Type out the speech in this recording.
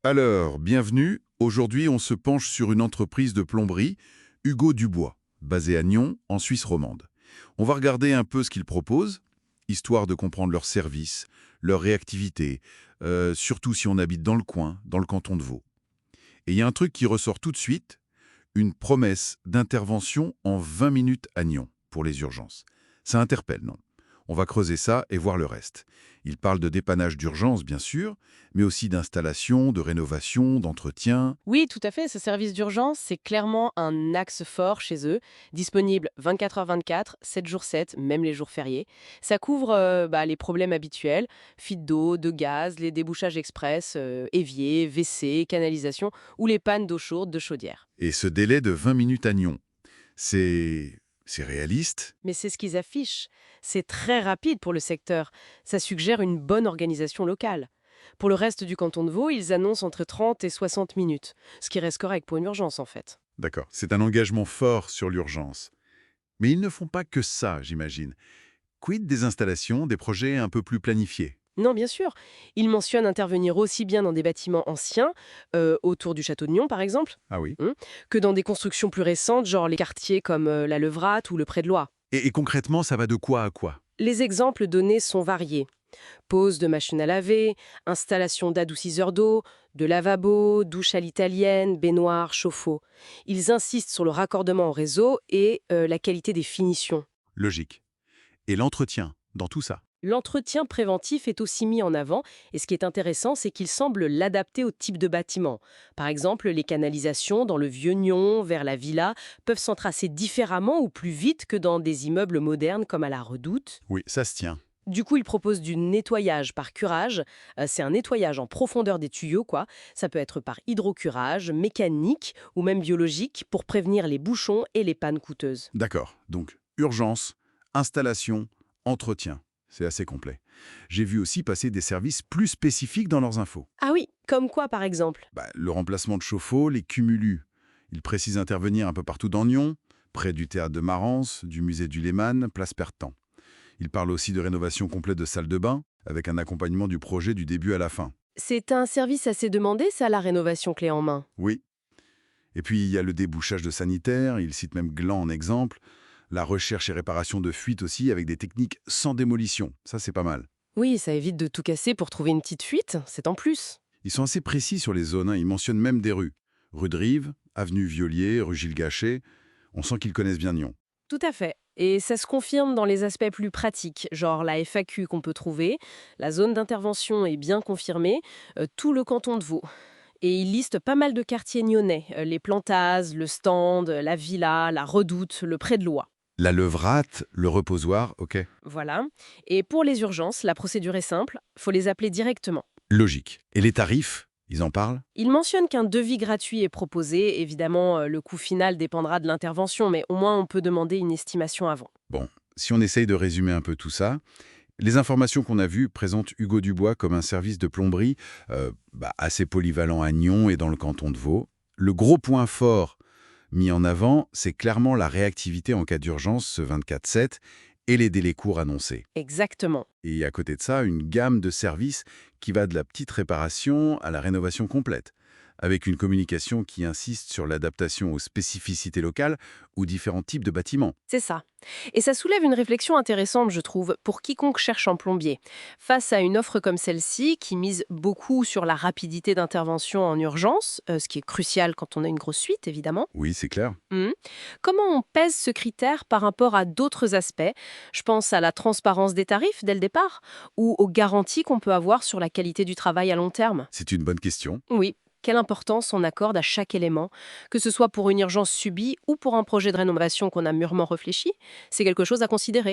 Alors, bienvenue. Aujourd'hui, on se penche sur une entreprise de plomberie, Hugo Dubois, basée à Nyon, en Suisse romande. On va regarder un peu ce qu'ils proposent, histoire de comprendre leurs services, leur réactivité, surtout si on habite dans le coin, dans le canton de Vaud. Et il y a un truc qui ressort tout de suite, une promesse d'intervention en 20 minutes à Nyon, pour les urgences. Ça interpelle, non? On va creuser ça et voir le reste. Il parle de dépannage d'urgence, bien sûr, mais aussi d'installation, de rénovation, d'entretien. Oui, tout à fait. Ce service d'urgence, c'est clairement un axe fort chez eux, disponible 24h24, 7 jours 7, même les jours fériés. Ça couvre les problèmes habituels, fuite d'eau, de gaz, les débouchages express, éviers, WC, canalisation ou les pannes d'eau chaude, de chaudière. Et ce délai de 20 minutes à Nyon, c'est réaliste? Mais c'est ce qu'ils affichent. C'est très rapide pour le secteur. Ça suggère une bonne organisation locale. Pour le reste du canton de Vaud, ils annoncent entre 30 et 60 minutes, ce qui reste correct pour une urgence en fait. D'accord, c'est un engagement fort sur l'urgence. Mais ils ne font pas que ça, j'imagine. Quid des installations, des projets un peu plus planifiés? Non, bien sûr. Il mentionne intervenir aussi bien dans des bâtiments anciens, autour du château de Nyon par exemple, Ah oui. hein, que dans des constructions plus récentes, genre les quartiers comme la Levrate ou le Pré-de-Loire. Et concrètement, ça va de quoi à quoi? Les exemples donnés sont variés. Pose de machines à laver, installation d'adoucisseurs d'eau, de lavabo, douche à l'italienne, baignoire, chauffe-eau. Ils insistent sur le raccordement au réseau et la qualité des finitions. Logique. Et l'entretien, dans tout ça? L'entretien préventif est aussi mis en avant, et ce qui est intéressant, c'est qu'il semble l'adapter au type de bâtiment. Par exemple, les canalisations dans le vieux Nyon, vers la villa, peuvent s'entracer différemment ou plus vite que dans des immeubles modernes comme à la Redoute. Oui, ça se tient. Du coup, il propose du nettoyage par curage. C'est un nettoyage en profondeur des tuyaux, quoi. Ça peut être par hydrocurage, mécanique ou même biologique pour prévenir les bouchons et les pannes coûteuses. D'accord. Donc, urgence, installation, entretien. C'est assez complet. J'ai vu aussi passer des services plus spécifiques dans leurs infos. Ah oui, comme quoi par exemple? Le remplacement de chauffe-eau, les cumulus. Ils précisent intervenir un peu partout dans Nyon, près du théâtre de Marans, du musée du Léman, place Pertan. Ils parlent aussi de rénovation complète de salles de bain, avec un accompagnement du projet du début à la fin. C'est un service assez demandé, ça, la rénovation clé en main. Oui. Et puis, il y a le débouchage de sanitaire, ils citent même Gland en exemple, la recherche et réparation de fuites aussi, avec des techniques sans démolition. Ça, c'est pas mal. Oui, ça évite de tout casser pour trouver une petite fuite, c'est en plus. Ils sont assez précis sur les zones, hein. Ils mentionnent même des rues. Rue de Rive, avenue Violier, rue Gilles Gachet. On sent qu'ils connaissent bien Nyon. Tout à fait. Et ça se confirme dans les aspects plus pratiques, genre la FAQ qu'on peut trouver, la zone d'intervention est bien confirmée, tout le canton de Vaud. Et il liste pas mal de quartiers nyonnais, les Plantases, le Stand, la Villa, la Redoute, le Pré-de-Loire. La levrate, le reposoir, ok. Voilà. Et pour les urgences, la procédure est simple, faut les appeler directement. Logique. Et les tarifs, ils en parlent? Il mentionne qu'un devis gratuit est proposé. Évidemment, le coût final dépendra de l'intervention, mais au moins on peut demander une estimation avant. Bon, si on essaye de résumer un peu tout ça, les informations qu'on a vues présentent Hugo Dubois comme un service de plomberie assez polyvalent à Nyon et dans le canton de Vaud. Le gros point fort mis en avant, c'est clairement la réactivité en cas d'urgence, ce 24/7, et les délais courts annoncés. Exactement. Et à côté de ça, une gamme de services qui va de la petite réparation à la rénovation complète, avec une communication qui insiste sur l'adaptation aux spécificités locales ou différents types de bâtiments. C'est ça. Et ça soulève une réflexion intéressante, je trouve, pour quiconque cherche un plombier. Face à une offre comme celle-ci, qui mise beaucoup sur la rapidité d'intervention en urgence, ce qui est crucial quand on a une grosse suite, évidemment, Oui, c'est clair. mhm, comment on pèse ce critère par rapport à d'autres aspects? Je pense à la transparence des tarifs dès le départ, ou aux garanties qu'on peut avoir sur la qualité du travail à long terme. C'est une bonne question. Oui. Quelle importance on accorde à chaque élément, que ce soit pour une urgence subie ou pour un projet de rénovation qu'on a mûrement réfléchi, c'est quelque chose à considérer.